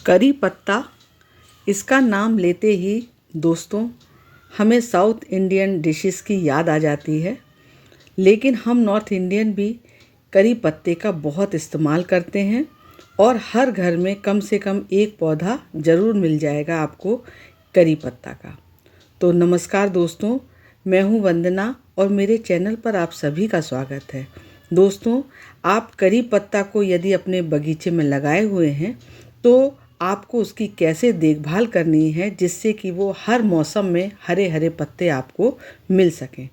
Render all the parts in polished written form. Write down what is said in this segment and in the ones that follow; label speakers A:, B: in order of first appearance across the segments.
A: करी पत्ता, इसका नाम लेते ही दोस्तों हमें साउथ इंडियन डिशेस की याद आ जाती है। लेकिन हम नॉर्थ इंडियन भी करी पत्ते का बहुत इस्तेमाल करते हैं और हर घर में कम से कम एक पौधा ज़रूर मिल जाएगा आपको करी पत्ता का। तो नमस्कार दोस्तों, मैं हूँ वंदना और मेरे चैनल पर आप सभी का स्वागत है। दोस्तों, आप करी पत्ता को यदि अपने बगीचे में लगाए हुए हैं तो आपको उसकी कैसे देखभाल करनी है जिससे कि वो हर मौसम में हरे हरे पत्ते आपको मिल सकें,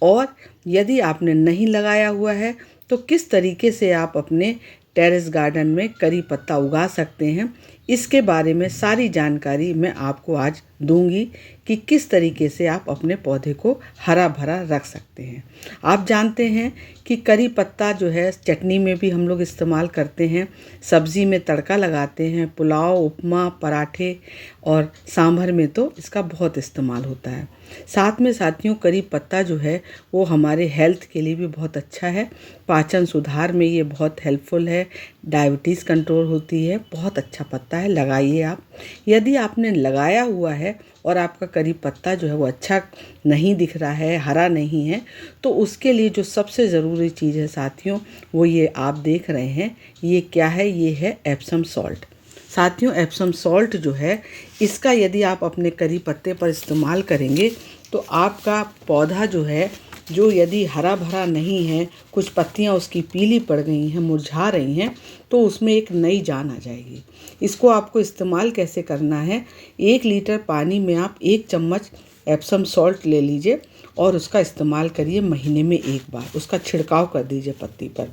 A: और यदि आपने नहीं लगाया हुआ है तो किस तरीके से आप अपने टेरेस गार्डन में करी पत्ता उगा सकते हैं, इसके बारे में सारी जानकारी मैं आपको आज दूंगी कि किस तरीके से आप अपने पौधे को हरा भरा रख सकते हैं। आप जानते हैं कि करी पत्ता जो है चटनी में भी हम लोग इस्तेमाल करते हैं, सब्ज़ी में तड़का लगाते हैं, पुलाव, उपमा, पराठे और सांभर में तो इसका बहुत इस्तेमाल होता है। साथ में साथियों, करी पत्ता जो है वो हमारे हेल्थ के लिए भी बहुत अच्छा है। पाचन सुधार में ये बहुत हेल्पफुल है, डायबिटीज़ कंट्रोल होती है। बहुत अच्छा पत्ता है, लगाइए आप। यदि आपने लगाया हुआ है और आपका करी पत्ता जो है वो अच्छा नहीं दिख रहा है, हरा नहीं है, तो उसके लिए जो सबसे ज़रूरी चीज़ है साथियों, वो ये आप देख रहे हैं। ये क्या है? ये है एप्सम सॉल्ट। साथियों, एप्सम सॉल्ट जो है इसका यदि आप अपने करी पत्ते पर इस्तेमाल करेंगे तो आपका पौधा जो है, जो यदि हरा भरा नहीं है, कुछ पत्तियां उसकी पीली पड़ गई हैं, मुरझा रही हैं, तो उसमें एक नई जान आ जाएगी। इसको आपको इस्तेमाल कैसे करना है? 1 लीटर पानी में आप 1 चम्मच एप्सम सॉल्ट ले लीजिए और उसका इस्तेमाल करिए महीने में 1 बार। उसका छिड़काव कर दीजिए पत्ती पर,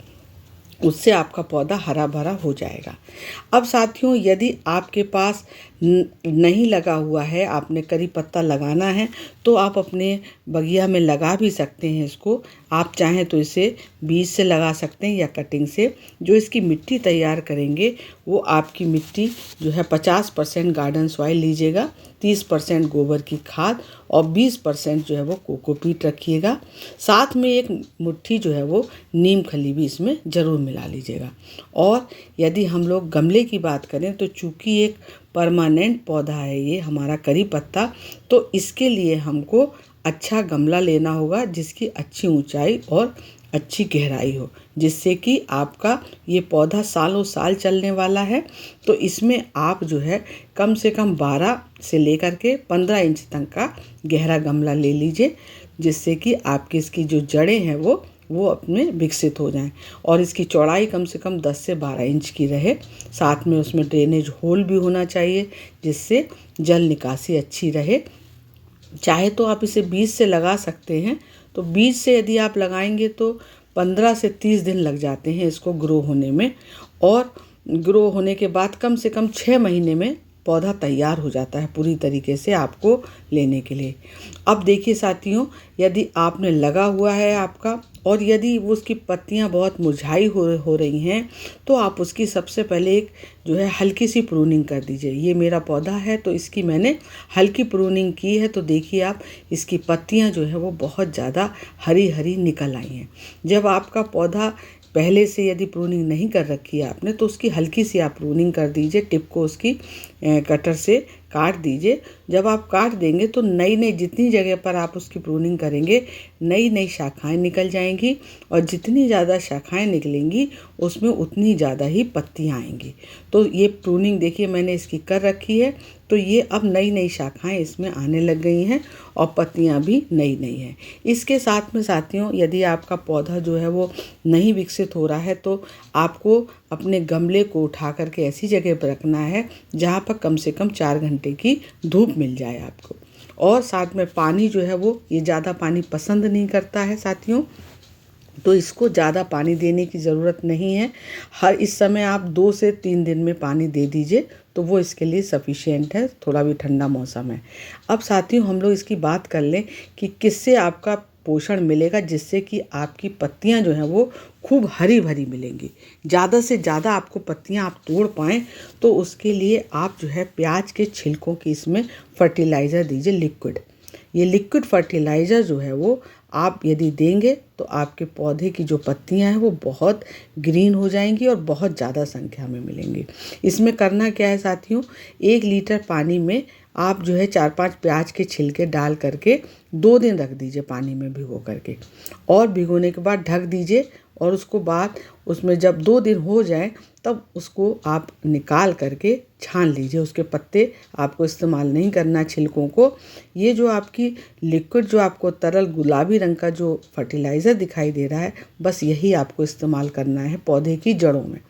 A: उससे आपका पौधा हरा भरा हो जाएगा। अब साथियों, यदि आपके पास नहीं लगा हुआ है, आपने करी पत्ता लगाना है, तो आप अपने बगिया में लगा भी सकते हैं इसको। आप चाहें तो इसे बीज से लगा सकते हैं या कटिंग से। जो इसकी मिट्टी तैयार करेंगे वो आपकी मिट्टी जो है 50% गार्डन सॉइल लीजिएगा, 30% गोबर की खाद और 20% जो है वो कोकोपीट रखिएगा। साथ में 1 मुट्ठी जो है वो नीम खली भी इसमें ज़रूर मिला लीजिएगा। और यदि हम लोग गमले की बात करें तो चूँकि एक परमानेंट पौधा है ये हमारा करी पत्ता, तो इसके लिए हमको अच्छा गमला लेना होगा जिसकी अच्छी ऊंचाई और अच्छी गहराई हो, जिससे कि आपका ये पौधा सालों साल चलने वाला है। तो इसमें आप जो है कम से कम 12 से लेकर के 15 इंच तक का गहरा गमला ले लीजिए, जिससे कि आपकी इसकी जो जड़ें हैं वो अपने विकसित हो जाएं और इसकी चौड़ाई कम से कम 10 से 12 इंच की रहे। साथ में उसमें ड्रेनेज होल भी होना चाहिए जिससे जल निकासी अच्छी रहे। चाहे तो आप इसे बीज से लगा सकते हैं, तो बीज से यदि आप लगाएंगे तो 15 से 30 दिन लग जाते हैं इसको ग्रो होने में, और ग्रो होने के बाद कम से कम 6 महीने में पौधा तैयार हो जाता है पूरी तरीके से आपको लेने के लिए। अब देखिए साथियों, यदि आपने लगा हुआ है आपका और यदि वो उसकी पत्तियां बहुत मुरझाई हो रही हैं, तो आप उसकी सबसे पहले एक जो है हल्की सी प्रूनिंग कर दीजिए। ये मेरा पौधा है तो इसकी मैंने हल्की प्रूनिंग की है, तो देखिए आप इसकी पत्तियां जो है वो बहुत ज़्यादा हरी हरी निकल आई हैं। जब आपका पौधा पहले से यदि प्रूनिंग नहीं कर रखी है आपने, तो उसकी हल्की सी आप प्रूनिंग कर दीजिए, टिप को उसकी कटर से काट दीजिए। जब आप काट देंगे तो नई नई जितनी जगह पर आप उसकी प्रूनिंग करेंगे, नई नई शाखाएं निकल जाएंगी, और जितनी ज़्यादा शाखाएं निकलेंगी उसमें उतनी ज़्यादा ही पत्तियां आएंगी। तो ये प्रूनिंग देखिए मैंने इसकी कर रखी है, तो ये अब नई नई शाखाएं इसमें आने लग गई हैं और पत्तियां भी नई नई हैं। इसके साथ में साथियों, यदि आपका पौधा जो है वो नहीं विकसित हो रहा है, तो आपको अपने गमले को उठा करके ऐसी जगह पर रखना है जहाँ पर कम से कम 4 घंटे की धूप मिल जाए आपको। और साथ में पानी जो है वो ये ज़्यादा पानी पसंद नहीं करता है साथियों, तो इसको ज़्यादा पानी देने की ज़रूरत नहीं है। हर इस समय आप 2 से 3 दिन में पानी दे दीजिए तो वो इसके लिए सफिशिएंट है, थोड़ा भी ठंडा मौसम है। अब साथियों, हम लोग इसकी बात कर लें कि किससे आपका पोषण मिलेगा, जिससे कि आपकी पत्तियां जो हैं वो खूब हरी भरी मिलेंगी। ज़्यादा से ज़्यादा आपको पत्तियां आप तोड़ पाएँ, तो उसके लिए आप जो है प्याज के छिलकों की इसमें फर्टिलाइज़र दीजिए, लिक्विड। ये लिक्विड फर्टिलाइज़र जो है वो आप यदि देंगे तो आपके पौधे की जो पत्तियां हैं वो बहुत ग्रीन हो जाएंगी और बहुत ज़्यादा संख्या में मिलेंगी। इसमें करना क्या है साथियों, 1 लीटर पानी में आप जो है 4-5 प्याज के छिलके डाल करके 2 दिन रख दीजिए पानी में भिगो करके, और भिगोने के बाद ढक दीजिए। और उसको बाद उसमें जब 2 दिन हो जाए तब उसको आप निकाल करके छान लीजिए। उसके पत्ते आपको इस्तेमाल नहीं करना, छिलकों को। ये जो आपकी लिक्विड, जो आपको तरल गुलाबी रंग का जो फर्टिलाइज़र दिखाई दे रहा है, बस यही आपको इस्तेमाल करना है पौधे की जड़ों में।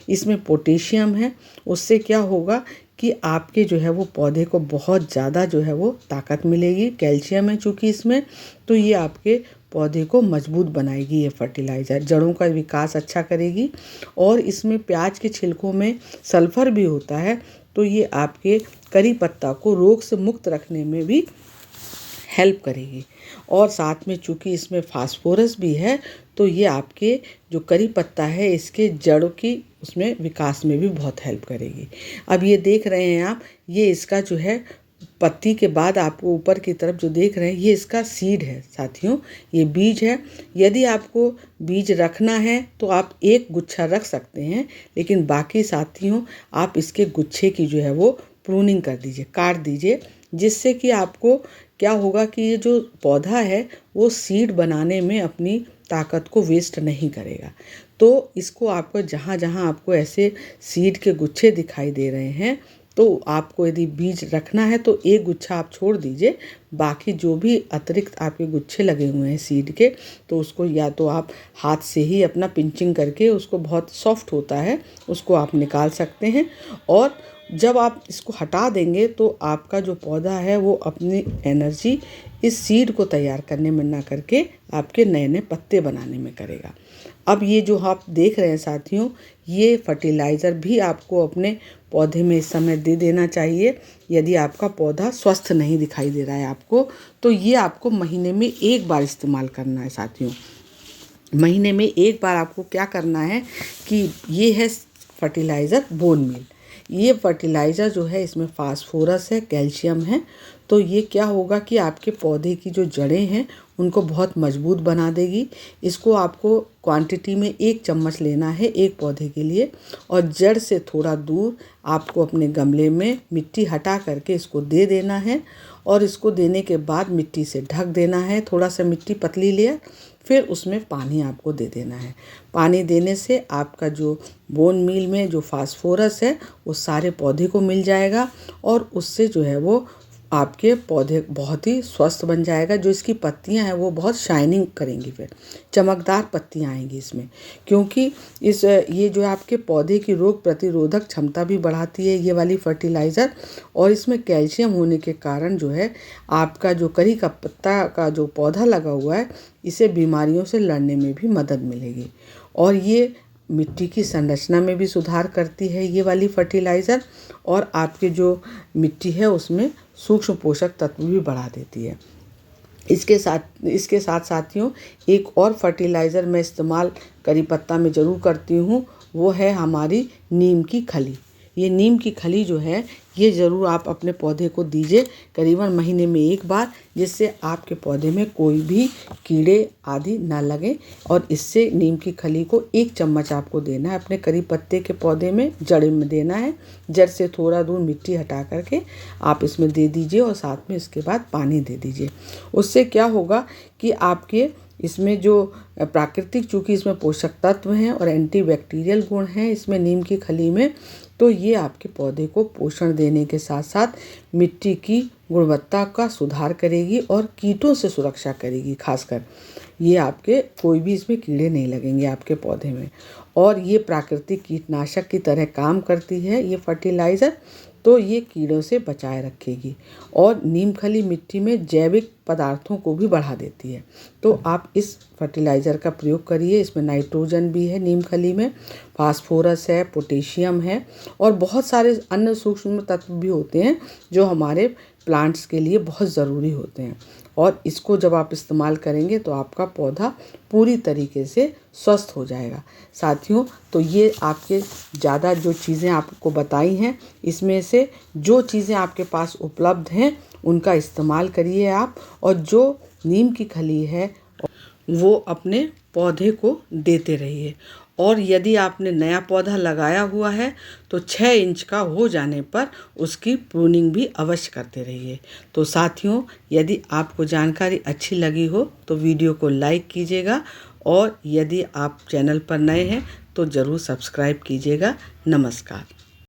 A: इसमें पोटेशियम है, उससे क्या होगा कि आपके जो है वो पौधे को बहुत ज़्यादा जो है वो ताकत मिलेगी। कैल्शियम है चूँकि इसमें, तो ये आपके पौधे को मजबूत बनाएगी। ये फर्टिलाइज़र जड़ों का विकास अच्छा करेगी। और इसमें प्याज के छिलकों में सल्फ़र भी होता है, तो ये आपके करी पत्ता को रोग से मुक्त रखने में भी हेल्प करेगी। और साथ में चूँकि इसमें फास्फोरस भी है, तो ये आपके जो करी पत्ता है इसके जड़ों की उसमें विकास में भी बहुत हेल्प करेगी। अब ये देख रहे हैं आप, ये इसका जो है पत्ती के बाद आपको ऊपर की तरफ जो देख रहे हैं ये इसका सीड है साथियों, ये बीज है। यदि आपको बीज रखना है तो आप एक गुच्छा रख सकते हैं, लेकिन बाकी साथियों आप इसके गुच्छे की जो है वो प्रूनिंग कर दीजिए, काट दीजिए, जिससे कि आपको क्या होगा कि ये जो पौधा है वो सीड बनाने में अपनी ताकत को वेस्ट नहीं करेगा। तो इसको आपको जहाँ जहाँ आपको ऐसे सीड के गुच्छे दिखाई दे रहे हैं, तो आपको यदि बीज रखना है तो एक गुच्छा आप छोड़ दीजिए, बाकी जो भी अतिरिक्त आपके गुच्छे लगे हुए हैं सीड के, तो उसको या तो आप हाथ से ही अपना पिंचिंग करके, उसको बहुत सॉफ्ट होता है, उसको आप निकाल सकते हैं। और जब आप इसको हटा देंगे तो आपका जो पौधा है वो अपनी एनर्जी इस सीड को तैयार करने में ना करके आपके नए नए पत्ते बनाने में करेगा। अब ये जो आप देख रहे हैं साथियों, ये फर्टिलाइज़र भी आपको अपने पौधे में इस समय दे देना चाहिए। यदि आपका पौधा स्वस्थ नहीं दिखाई दे रहा है आपको, तो ये आपको महीने में 1 बार इस्तेमाल करना है साथियों। महीने में 1 बार आपको क्या करना है कि ये है फर्टिलाइज़र बोन मील। ये फर्टिलाइज़र जो है इसमें फास्फोरस है, कैल्शियम है, तो ये क्या होगा कि आपके पौधे की जो जड़ें हैं उनको बहुत मजबूत बना देगी। इसको आपको क्वांटिटी में 1 चम्मच लेना है एक पौधे के लिए, और जड़ से थोड़ा दूर आपको अपने गमले में मिट्टी हटा करके इसको दे देना है। और इसको देने के बाद मिट्टी से ढक देना है, थोड़ा सा मिट्टी पतली लेयर, फिर उसमें पानी आपको दे देना है। पानी देने से आपका जो बोन मील में जो फास्फोरस है वो सारे पौधे को मिल जाएगा, और उससे जो है वो आपके पौधे बहुत ही स्वस्थ बन जाएगा। जो इसकी पत्तियां हैं वो बहुत शाइनिंग करेंगी, फिर चमकदार पत्तियां आएंगी इसमें, क्योंकि ये जो आपके पौधे की रोग प्रतिरोधक क्षमता भी बढ़ाती है ये वाली फर्टिलाइज़र। और इसमें कैल्शियम होने के कारण जो है आपका जो करी का पत्ता का जो पौधा लगा हुआ है, इसे बीमारियों से लड़ने में भी मदद मिलेगी। और ये मिट्टी की संरचना में भी सुधार करती है ये वाली फर्टिलाइज़र, और आपके जो मिट्टी है उसमें सूक्ष्म पोषक तत्व भी बढ़ा देती है। इसके साथ साथियों एक और फर्टिलाइज़र मैं इस्तेमाल करी पत्ता में ज़रूर करती हूँ, वो है हमारी नीम की खली। ये नीम की खली जो है ये ज़रूर आप अपने पौधे को दीजिए करीबन महीने में 1 बार, जिससे आपके पौधे में कोई भी कीड़े आदि ना लगे। और इससे नीम की खली को 1 चम्मच आपको देना है अपने करी पत्ते के पौधे में, जड़ में देना है। जड़ से थोड़ा दूर मिट्टी हटा करके आप इसमें दे दीजिए, और साथ में इसके बाद पानी दे दीजिए। उससे क्या होगा कि आपके इसमें जो प्राकृतिक, चूँकि इसमें पोषक तत्व हैं और एंटीबैक्टीरियल गुण हैं इसमें नीम की खली में, तो ये आपके पौधे को पोषण देने के साथ साथ मिट्टी की गुणवत्ता का सुधार करेगी और कीटों से सुरक्षा करेगी। खासकर ये आपके कोई भी इसमें कीड़े नहीं लगेंगे आपके पौधे में। और ये प्राकृतिक कीटनाशक की तरह काम करती है ये फर्टिलाइज़र, तो ये कीड़ों से बचाए रखेगी। और नीम खली मिट्टी में जैविक पदार्थों को भी बढ़ा देती है। तो आप इस फर्टिलाइज़र का प्रयोग करिए। इसमें नाइट्रोजन भी है नीम खली में, फास्फोरस है, पोटेशियम है, और बहुत सारे अन्य सूक्ष्म तत्व भी होते हैं जो हमारे प्लांट्स के लिए बहुत ज़रूरी होते हैं। और इसको जब आप इस्तेमाल करेंगे तो आपका पौधा पूरी तरीके से स्वस्थ हो जाएगा। साथियों, तो ये आपके ज़्यादा जो चीज़ें आपको बताई हैं, इसमें से जो चीज़ें आपके पास उपलब्ध हैं उनका इस्तेमाल करिए आप। और जो नीम की खली है वो अपने पौधे को देते रहिए। और यदि आपने नया पौधा लगाया हुआ है तो 6 इंच का हो जाने पर उसकी प्रूनिंग भी अवश्य करते रहिए। तो साथियों, यदि आपको जानकारी अच्छी लगी हो तो वीडियो को लाइक कीजिएगा, और यदि आप चैनल पर नए हैं तो ज़रूर सब्सक्राइब कीजिएगा। नमस्कार।